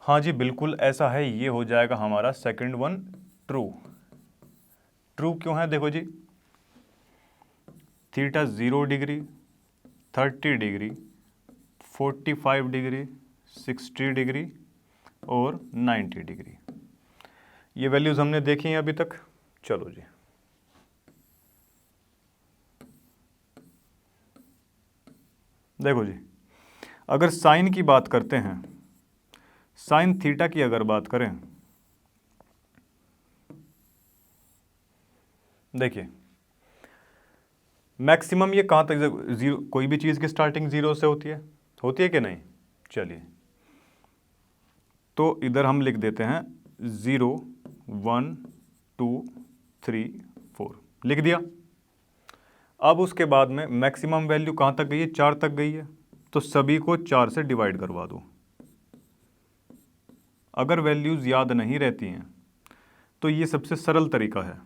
हाँ जी बिल्कुल ऐसा है, ये हो जाएगा हमारा सेकंड वन ट्रू। ट्रू क्यों है, देखो जी theta 0 degree, 30 degree, 45 degree, 60 degree और 90 डिग्री, ये वैल्यूज हमने देखी हैं अभी तक। चलो जी देखो जी अगर साइन की बात करते हैं, साइन थीटा की अगर बात करें, देखिए मैक्सिमम ये कहाँ तक, जीरो, कोई भी चीज़ की स्टार्टिंग जीरो से होती है कि नहीं, चलिए तो इधर हम लिख देते हैं 0 1 2 3 4 लिख दिया। अब उसके बाद में मैक्सिमम वैल्यू कहाँ तक गई है, 4 तक गई है, तो सभी को 4 से डिवाइड करवा दो। अगर वैल्यूज़ याद नहीं रहती हैं तो ये सबसे सरल तरीका है,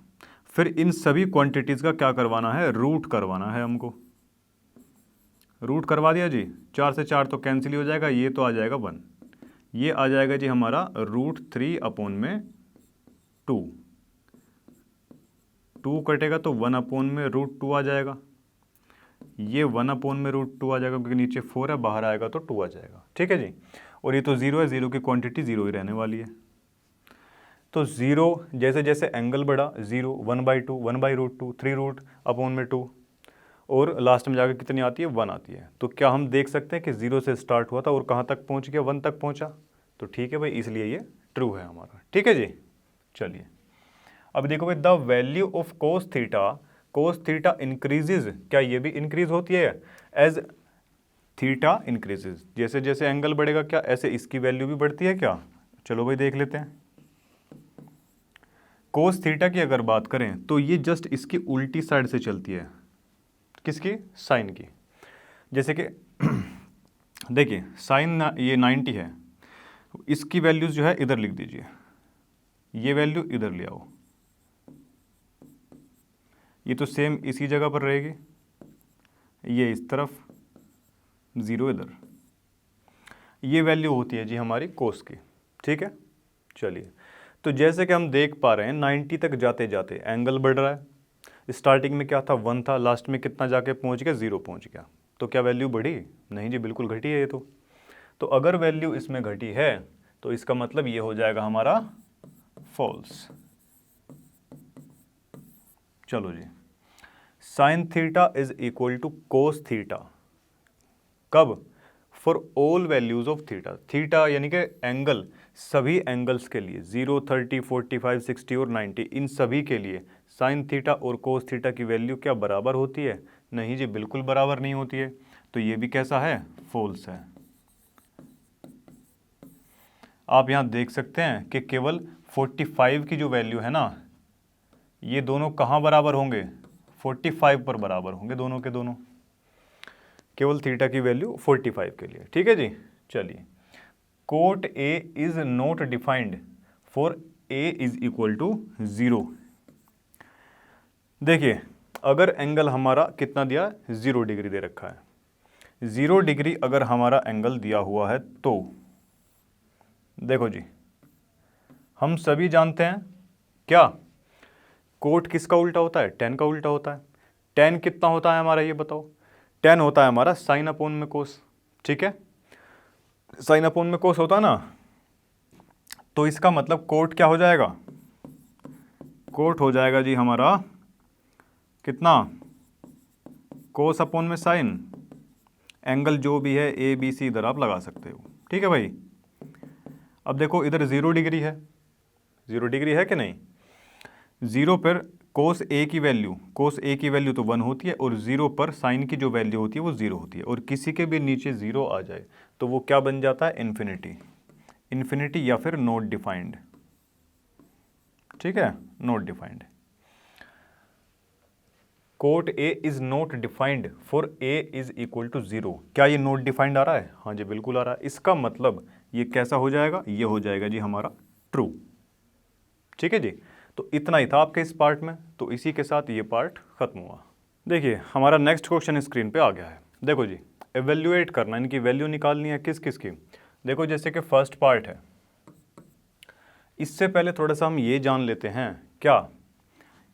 फिर इन सभी क्वांटिटीज़ का क्या करवाना है, रूट करवाना है हमको। रूट करवा दिया जी, 4 से 4 तो कैंसिल ही हो जाएगा, ये तो आ जाएगा 1, ये आ जाएगा जी हमारा √3/2, 2 कटेगा तो 1/√2 आ जाएगा, ये 1/√2 आ जाएगा क्योंकि नीचे 4 है, बाहर आएगा तो 2 आ जाएगा, ठीक है जी। और ये तो 0 है, 0 की क्वांटिटी 0 ही रहने वाली है, तो 0 जैसे जैसे एंगल बढ़ा 0 1/2 1/√2 3√2 और लास्ट में जाकर कितनी आती है, 1 आती है। तो क्या हम देख सकते हैं कि 0 से स्टार्ट हुआ था और कहाँ तक पहुँच गया, 1 तक पहुँचा, तो ठीक है भाई, इसलिए ये ट्रू है हमारा, ठीक है जी। चलिए अब देखो भाई the value of cos theta increases, क्या ये भी इंक्रीज होती है एज थीटा इंक्रीजेज, जैसे जैसे एंगल बढ़ेगा क्या ऐसे इसकी वैल्यू भी बढ़ती है क्या, चलो भाई देख लेते हैं। कोस थीटा की अगर बात करें तो ये जस्ट इसकी उल्टी साइड से चलती है, किसकी, साइन की। जैसे कि देखिए साइन ये 90 है, इसकी वैल्यूज जो है इधर लिख दीजिए, ये वैल्यू इधर ले आओ, ये तो सेम इसी जगह पर रहेगी, ये इस तरफ 0 इधर, ये वैल्यू होती है जी हमारी कोस की, ठीक है। चलिए तो जैसे कि हम देख पा रहे हैं 90 तक जाते जाते एंगल बढ़ रहा है, स्टार्टिंग में क्या था 1 था, लास्ट में कितना जाके पहुंच गया, 0 पहुंच गया, तो क्या वैल्यू बढ़ी, नहीं जी बिल्कुल घटी है ये तो अगर वैल्यू इसमें घटी है तो इसका मतलब ये हो जाएगा हमारा फॉल्स। चलो जी sine theta is equal to cos theta, कब, for all values of theta यानी कि एंगल, सभी एंगल्स के लिए 0 30 45 60 और 90, इन सभी के लिए साइन थीटा और कोस थीटा की वैल्यू क्या बराबर होती है, नहीं जी बिल्कुल बराबर नहीं होती है, तो ये भी कैसा है, फॉल्स है। आप यहाँ देख सकते हैं कि केवल 45 की जो वैल्यू है ना, ये दोनों कहाँ बराबर होंगे, 45 पर बराबर होंगे दोनों के दोनों, केवल थीटा की वैल्यू 45 के लिए। ठीक है जी। चलिए, cot a is not defined for a is equal to 0। देखिए, अगर एंगल हमारा कितना दिया, 0 डिग्री दे रखा है, 0 डिग्री अगर हमारा एंगल दिया हुआ है तो देखो जी, हम सभी जानते हैं क्या, कोट किसका उल्टा होता है, टेन का उल्टा होता है। टेन कितना होता है हमारा, ये बताओ। टेन होता है हमारा साइन अपोन में कोस। ठीक है, साइन अपोन में कोस होता है ना, तो इसका मतलब कोट क्या हो जाएगा, कोट हो जाएगा जी हमारा कितना, कोस अपोन में साइन। एंगल जो भी है ए बी सी इधर आप लगा सकते हो। ठीक है भाई। अब देखो इधर 0 डिग्री है, 0 डिग्री है कि नहीं, 0 पर कोस ए की वैल्यू, कोस ए की वैल्यू तो 1 होती है, और 0 पर साइन की जो वैल्यू होती है वो 0 होती है, और किसी के भी नीचे 0 आ जाए तो वो क्या बन जाता है, इन्फिनिटी। इन्फिनिटी या फिर नॉट डिफाइंड। ठीक है, not defined. Cot a is not defined for a is equal to 0। क्या ये नॉट डिफाइंड आ रहा है, हाँ जी बिल्कुल आ रहा है। इसका मतलब ये कैसा हो जाएगा, ये हो जाएगा जी हमारा ट्रू। ठीक है जी, तो इतना ही था आपके इस पार्ट में, तो इसी के साथ ये पार्ट खत्म हुआ। देखिए हमारा नेक्स्ट क्वेश्चन स्क्रीन पे आ गया है। देखो जी, एवेल्युएट करना, इनकी वैल्यू निकालनी है किस किस की। देखो जैसे कि फर्स्ट पार्ट है, इससे पहले थोड़ा सा हम ये जान लेते हैं क्या,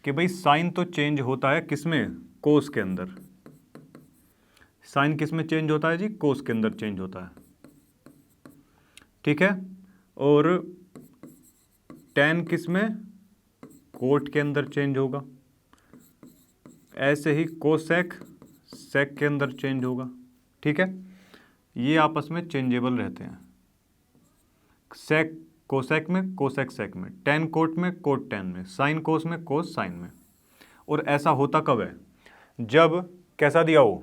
कि भाई साइन तो चेंज होता है किसमें, कोस के अंदर। साइन किस में चेंज होता है जी, कोस के अंदर चेंज होता है। ठीक है, और टेन किस में, कोट के अंदर चेंज होगा। ऐसे ही कोसेक सेक के अंदर चेंज होगा। ठीक है, ये आपस में चेंजेबल रहते हैं। सेक कोसेक में, कोसेक सेक में, टेन कोट में, कोट टेन में, साइन कोस में, कोस साइन में। और ऐसा होता कब है, जब कैसा दिया हो,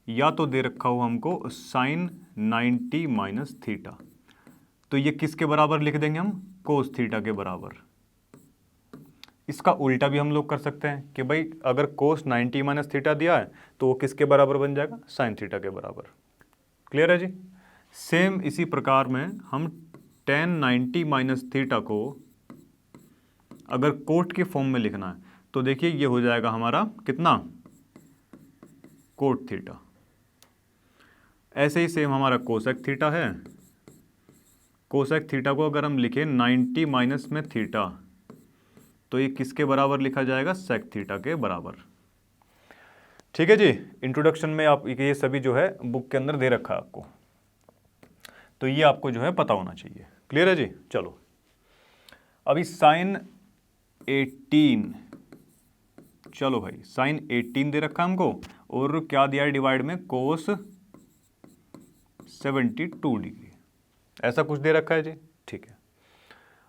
या तो दे रखा हो हमको साइन 90 माइनस थीटा, तो ये किसके बराबर लिख देंगे हम, कोस थीटा के बराबर। इसका उल्टा भी हम लोग कर सकते हैं कि भाई अगर कोस 90 माइनस थीटा दिया है तो वो किसके बराबर बन जाएगा, साइन थीटा के बराबर। क्लियर है जी। सेम इसी प्रकार में हम टेन 90 माइनस थीटा को अगर कोट के फॉर्म में लिखना है तो देखिए ये हो जाएगा हमारा कितना, कोट थीटा। ऐसे ही सेम हमारा कोसेक थीटा है, कोसेक थीटा को अगर हम लिखें 90 माइनस में थीटा तो ये किसके बराबर लिखा जाएगा, सेक थीटा के बराबर। ठीक है जी, इंट्रोडक्शन में आप ये सभी जो है बुक के अंदर दे रखा है आपको, तो ये आपको जो है पता होना चाहिए। क्लियर है जी। चलो अभी साइन 18, चलो भाई साइन 18 दे रखा हमको, और क्या दिया है डिवाइड में, कोस 72 डिग्री, ऐसा कुछ दे रखा है जी। ठीक है,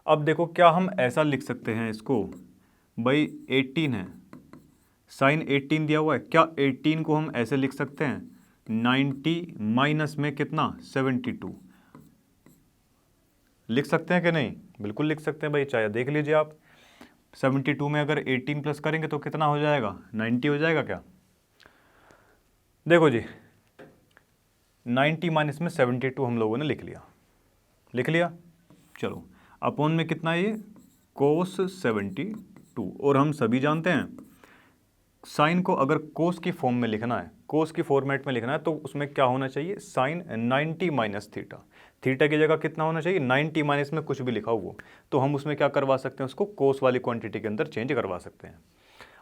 अब देखो क्या हम ऐसा लिख सकते हैं इसको, भाई 18 है, साइन 18 दिया हुआ है, क्या 18 को हम ऐसे लिख सकते हैं 90 माइनस में कितना, 72, लिख सकते हैं कि नहीं, बिल्कुल लिख सकते हैं भाई। चाहे देख लीजिए आप, 72 में अगर 18 प्लस करेंगे तो कितना हो जाएगा, 90 हो जाएगा क्या। देखो जी 90 माइनस में 72 हम लोगों ने लिख लिया, लिख लिया। चलो अपॉन में कितना है ये, कोस 72, और हम सभी जानते हैं साइन को अगर कोस की फॉर्म में लिखना है, कोस की फॉर्मेट में लिखना है, तो उसमें क्या होना चाहिए, साइन 90 माइनस थीटा। थीटा की जगह कितना होना चाहिए, 90 माइनस में कुछ भी लिखा हुआ, तो हम उसमें क्या करवा सकते हैं, उसको कोस वाली क्वांटिटी के अंदर चेंज करवा सकते हैं।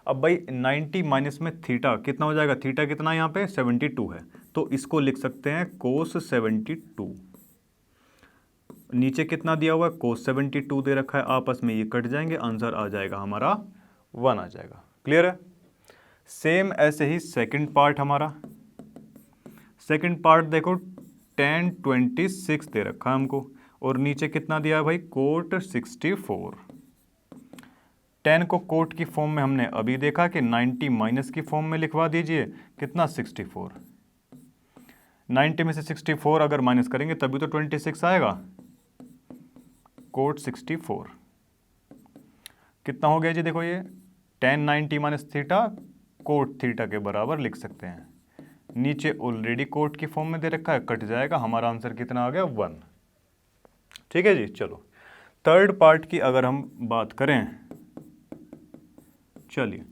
अब भाई 90 माइनस में थीटा कितना हो जाएगा, थीटा कितना यहाँ पे 72 है, तो इसको लिख सकते हैं कोस 72। नीचे कितना दिया हुआ है, कोस 72 दे रखा है, आपस में ये कट जाएंगे, आंसर आ जाएगा हमारा 1 आ जाएगा। क्लियर है। सेम ऐसे ही सेकंड पार्ट हमारा, सेकंड पार्ट देखो tan 26 दे रखा है हमको, और नीचे कितना दिया है भाई, कोट 64। tan को कोट की फॉर्म में हमने अभी देखा कि 90 माइनस की फॉर्म में लिखवा दीजिए, कितना 64, 90 में से 64 अगर माइनस करेंगे तभी तो 26 आएगा। कोट 64 कितना हो गया जी, देखो ये tan 90 minus theta cot theta के बराबर लिख सकते हैं। नीचे ऑलरेडी कोट की फॉर्म में दे रखा है, कट जाएगा, हमारा आंसर कितना आ गया 1। ठीक है जी। चलो थर्ड पार्ट की अगर हम बात करें, चलिए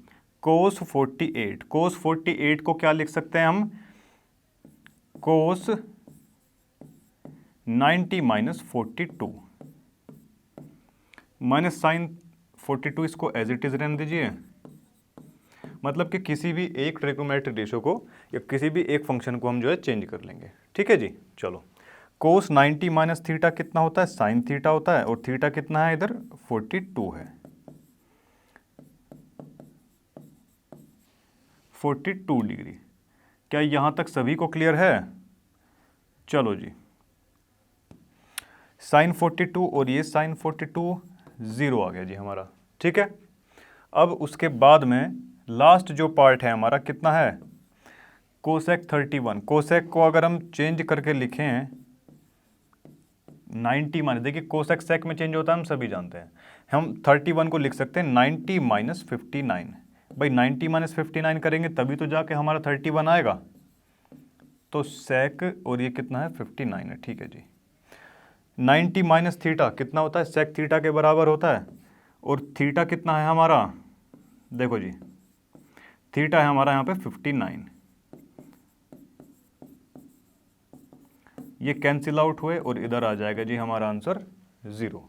कोस 48 को क्या लिख सकते हैं हम, कोस 90 माइनस 42 माइनस साइन 42, इसको एज इट इज रहने दीजिए। मतलब कि किसी भी एक ट्रिग्नोमेट्रिक रेशियो को या किसी भी एक फंक्शन को हम जो है चेंज कर लेंगे। ठीक है जी। चलो कोस 90 माइनस थीटा कितना होता है, साइन थीटा होता है, और थीटा कितना है इधर 42 है, 42 डिग्री। क्या यहां तक सभी को क्लियर है? चलो जी, साइन 42 और ये साइन 42 0 आ गया जी हमारा। ठीक है। अब उसके बाद में लास्ट जो पार्ट है हमारा कितना है, कोसेक 31। कोसेक को अगर हम चेंज करके लिखें 90 माइनस, देखिए कोसेक सेक में चेंज होता है, हम सभी जानते हैं। हम 31 को लिख सकते हैं 90 माइनस 59। भाई 90 माइनस 59 करेंगे तभी तो जाके हमारा 31 आएगा। तो सेक और ये कितना है 59 है। ठीक है जी। 90 माइनस थीटा कितना होता है, सेक थीटा के बराबर होता है। और थीटा कितना है हमारा, देखो जी थीटा है हमारा यहाँ पे 59। ये कैंसिल आउट हुए और इधर आ जाएगा जी हमारा आंसर 0।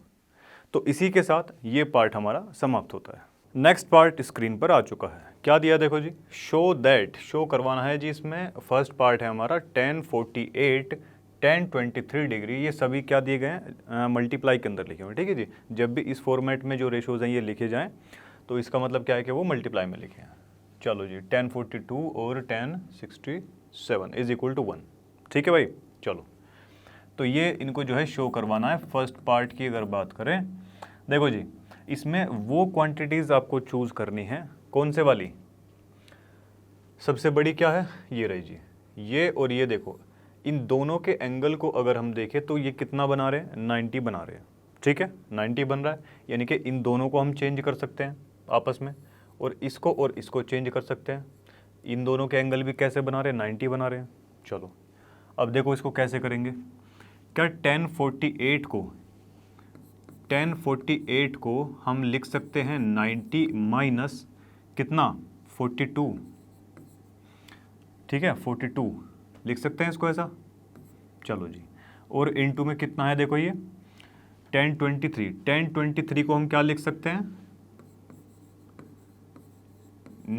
तो इसी के साथ ये पार्ट हमारा समाप्त होता है। नेक्स्ट पार्ट स्क्रीन पर आ चुका है। क्या दिया देखो जी, शो दैट, शो करवाना है जी। इसमें फर्स्ट पार्ट है हमारा tan 48 tan 23 डिग्री। ये सभी क्या दिए गए हैं, मल्टीप्लाई के अंदर लिखे हुए। ठीक है जी। जब भी इस फॉर्मेट में जो रेशोज हैं ये लिखे जाएं तो इसका मतलब क्या है कि वो मल्टीप्लाई में लिखे हैं। चलो जी, tan 42 और tan 67 इज इक्वल टू 1। ठीक है भाई। चलो तो ये इनको जो है शो करवाना है। फर्स्ट पार्ट की अगर बात करें, देखो जी इसमें वो क्वांटिटीज़ आपको चूज़ करनी है। कौन से वाली, सबसे बड़ी क्या है, ये रही जी, ये और ये। देखो इन दोनों के एंगल को अगर हम देखें तो ये कितना बना रहे हैं, 90 बना रहे हैं। ठीक है, 90 बन रहा है, यानी कि इन दोनों को हम चेंज कर सकते हैं आपस में, और इसको चेंज कर सकते हैं। इन दोनों के एंगल भी कैसे बना रहे हैं, 90 बना रहे हैं। चलो अब देखो इसको कैसे करेंगे। क्या tan 48 को हम लिख सकते हैं 90 माइनस कितना 42। ठीक है, 42 लिख सकते हैं इसको ऐसा। चलो जी, और इनटू में कितना है, देखो ये tan 23 को हम क्या लिख सकते हैं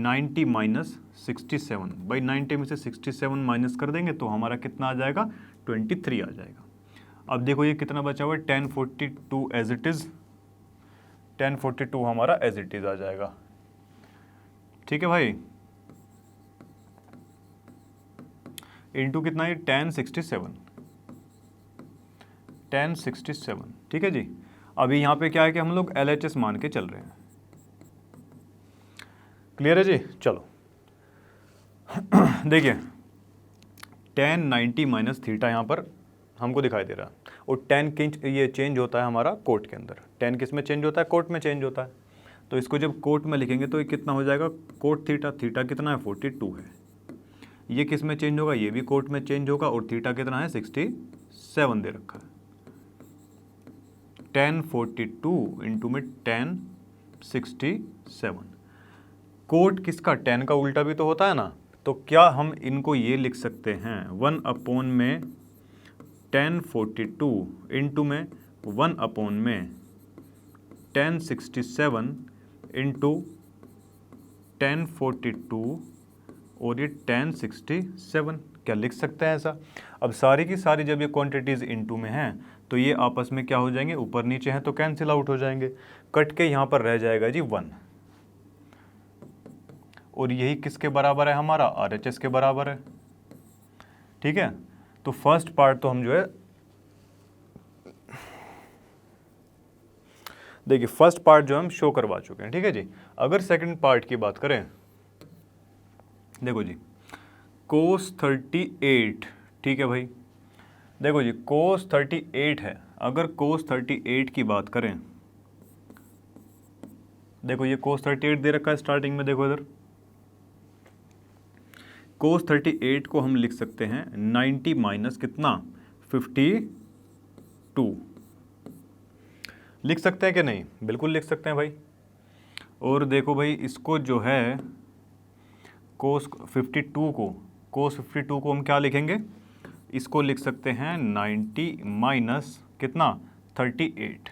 90 माइनस 67। भाई 90 में से 67 माइनस कर देंगे तो हमारा कितना आ जाएगा 23 आ जाएगा। अब देखो ये कितना बचा हुआ है, tan 42 as it is, tan 42 हमारा एज इट इज़ आ जाएगा। ठीक है भाई, इंटू कितना है tan 67। ठीक है जी। अभी यहाँ पे क्या है कि हम लोग LHS मान के चल रहे हैं। क्लियर है जी। चलो देखिए tan 90 माइनस थीटा यहाँ पर हमको दिखाई दे रहा है, और tan ये चेंज होता है हमारा कोट के अंदर। tan किस में चेंज होता है, कोट में चेंज होता है। तो इसको जब कोट में लिखेंगे तो ये कितना हो जाएगा, कोट थीटा कितना है 42 है। ये किस में चेंज होगा, ये भी कोट में चेंज होगा, और थीटा कितना है 67 दे रखा है। tan 42 इंटू में tan 67। कोट किसका, tan का उल्टा भी तो होता है ना। तो क्या हम इनको ये लिख सकते हैं 1 अपॉन में tan 42 इंटू में 1 अपॉन में tan 67 इंटू tan 42 और ये tan 67, क्या लिख सकते हैं ऐसा। अब सारी की सारी जब ये क्वांटिटीज़ इनटू में हैं तो ये आपस में क्या हो जाएंगे, ऊपर नीचे हैं तो कैंसिल आउट हो जाएंगे। कट के यहाँ पर रह जाएगा जी 1, और यही किसके बराबर है, हमारा RHS के बराबर है। ठीक है, तो फर्स्ट पार्ट तो हम जो है, देखिए फर्स्ट पार्ट जो हम शो करवा चुके हैं। ठीक है जी। अगर सेकंड पार्ट की बात करें, देखो जी cos 38। ठीक है भाई, देखो जी cos 38 है, अगर cos 38 की बात करें, देखो ये cos 38 दे रखा है स्टार्टिंग में, देखो इधर cos 38 को हम लिख सकते हैं 90 माइनस कितना 52 लिख सकते हैं कि नहीं? बिल्कुल लिख सकते हैं भाई। और देखो भाई इसको जो है cos 52 को हम क्या लिखेंगे? इसको लिख सकते हैं 90 माइनस कितना 38,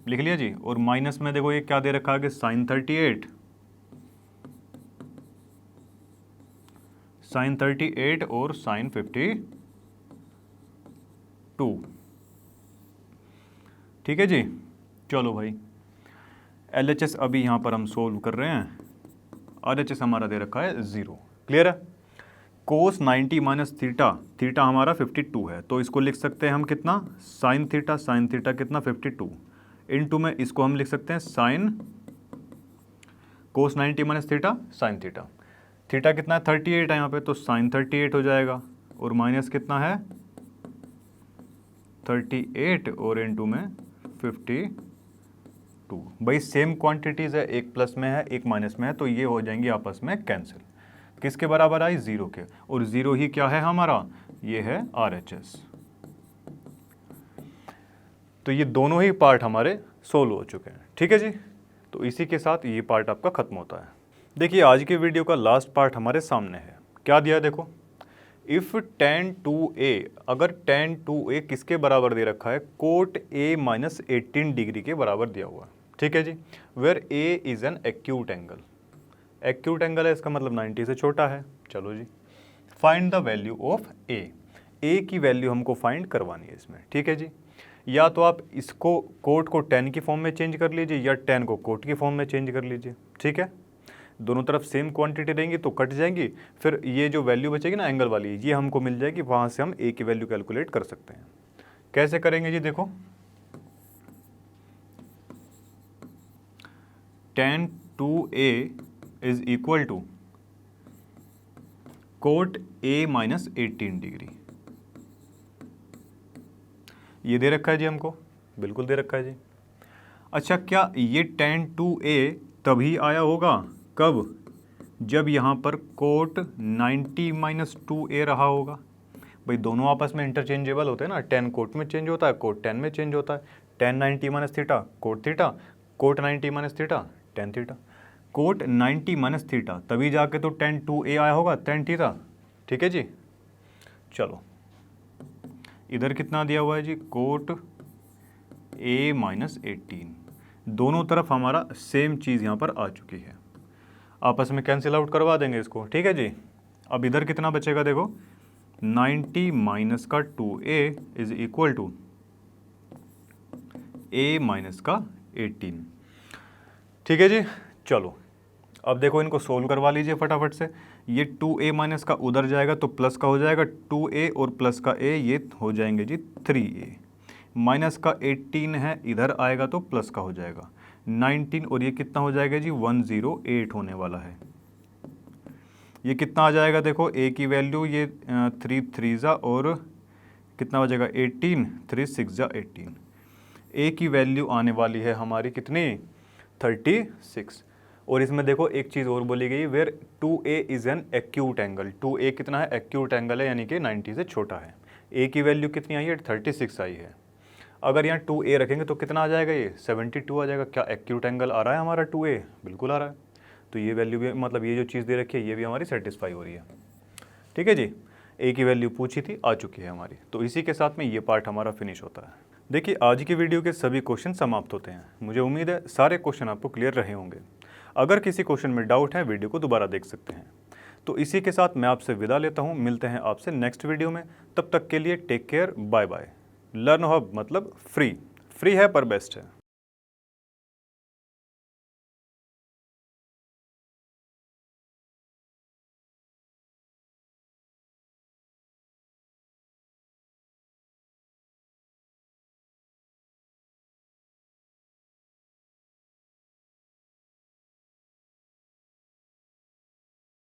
लिख लिया जी। और माइनस में देखो ये क्या दे रखा है कि sin 38 और sin 52, ठीक है जी। चलो भाई LHS अभी यहाँ पर हम सोल्व कर रहे हैं। RHS हमारा दे रखा है 0, क्लियर है। cos 90 माइनस थीटा हमारा 52 है, तो इसको लिख सकते हैं हम कितना sin थीटा कितना 52 इनटू में इसको हम लिख सकते हैं sin cos 90 minus theta sin theta कितना है 38 है यहाँ पे, तो sin 38 हो जाएगा। और माइनस कितना है 38 और इनटू में 52। भाई सेम क्वांटिटीज है, एक प्लस में है एक माइनस में है, तो ये हो जाएंगी आपस में कैंसिल। किसके बराबर आई? 0 के। और 0 ही क्या है हमारा? ये है RHS। तो ये दोनों ही पार्ट हमारे सोल्व हो चुके हैं, ठीक है जी। तो इसी के साथ ये पार्ट आपका खत्म होता है। देखिए आज के वीडियो का लास्ट पार्ट हमारे सामने है। क्या दिया देखो, इफ tan 2a, अगर tan 2a किसके बराबर दे रखा है? कोट a माइनस 18 डिग्री के बराबर दिया हुआ है, ठीक है जी। Where a is an acute angle, acute angle है इसका मतलब 90 से छोटा है। चलो जी, find the value of a की वैल्यू हमको फाइंड करवानी है इसमें, ठीक है जी। या तो आप इसको कोट को tan की फॉर्म में चेंज कर लीजिए या tan को कोट की फॉर्म में चेंज कर लीजिए, ठीक है। दोनों तरफ सेम क्वांटिटी रहेंगी तो कट जाएंगी, फिर ये जो वैल्यू बचेगी ना एंगल वाली, ये हमको मिल जाएगी, वहाँ से हम a की वैल्यू कैलकुलेट कर सकते हैं। कैसे करेंगे जी? देखो tan 2a is equal to cot a minus 18 degree, ये दे रखा है जी हमको, बिल्कुल दे रखा है जी। अच्छा, क्या ये tan 2a तभी आया होगा? कब? जब यहाँ पर कोट 90 माइनस 2a रहा होगा। भाई दोनों आपस में इंटरचेंजेबल होते हैं ना, tan कोट में चेंज होता है, कोट tan में चेंज होता है। tan 90 minus theta cot 90 minus theta tan theta. Cot 90 minus theta तभी जाके तो tan 2a आया होगा tan थीटा, ठीक है जी। चलो इधर कितना दिया हुआ है जी? कोट a माइनस 18, दोनों तरफ हमारा सेम चीज़ यहाँ पर आ चुकी है, आपस में कैंसिल आउट करवा देंगे इसको, ठीक है जी। अब इधर कितना बचेगा देखो, 90 माइनस का 2a is equal to a minus का 18, ठीक है जी। चलो अब देखो इनको सोल्व करवा लीजिए फटाफट से। ये 2a माइनस का उधर जाएगा तो प्लस का हो जाएगा 2a और प्लस का a ये हो जाएंगे जी 3a, माइनस का 18 है इधर आएगा तो प्लस का हो जाएगा 19 और ये कितना हो जाएगा जी 108 होने वाला है। ये कितना आ जाएगा देखो, a की वैल्यू ये 3 3 जा और कितना हो जाएगा 18, 3 6 जा 18, a की वैल्यू आने वाली है हमारी कितनी 36। और इसमें देखो एक चीज़ और बोली गई, where 2a is an acute angle, 2a कितना है? एक्यूट एंगल है, यानी कि 90 से छोटा है। a की वैल्यू कितनी आई है? 36 आई है। अगर यहाँ 2a रखेंगे तो कितना आ जाएगा? ये 72 आ जाएगा। क्या एक्यूट एंगल आ रहा है हमारा 2a? बिल्कुल आ रहा है। तो ये वैल्यू भी, मतलब ये जो चीज़ दे रखी है ये भी हमारी सेटिस्फाई हो रही है, ठीक है जी। a की वैल्यू पूछी थी, आ चुकी है हमारी। तो इसी के साथ में ये पार्ट हमारा फिनिश होता है। देखिए आज की वीडियो के सभी क्वेश्चन समाप्त होते हैं। मुझे उम्मीद है सारे क्वेश्चन आपको क्लियर रहे होंगे। अगर किसी क्वेश्चन में डाउट है वीडियो को दोबारा देख सकते हैं। तो इसी के साथ मैं आपसे विदा लेता हूँ, मिलते हैं आपसे नेक्स्ट वीडियो में। तब तक के लिए take care, bye bye. Learn Hub मतलब फ्री है पर बेस्ट है।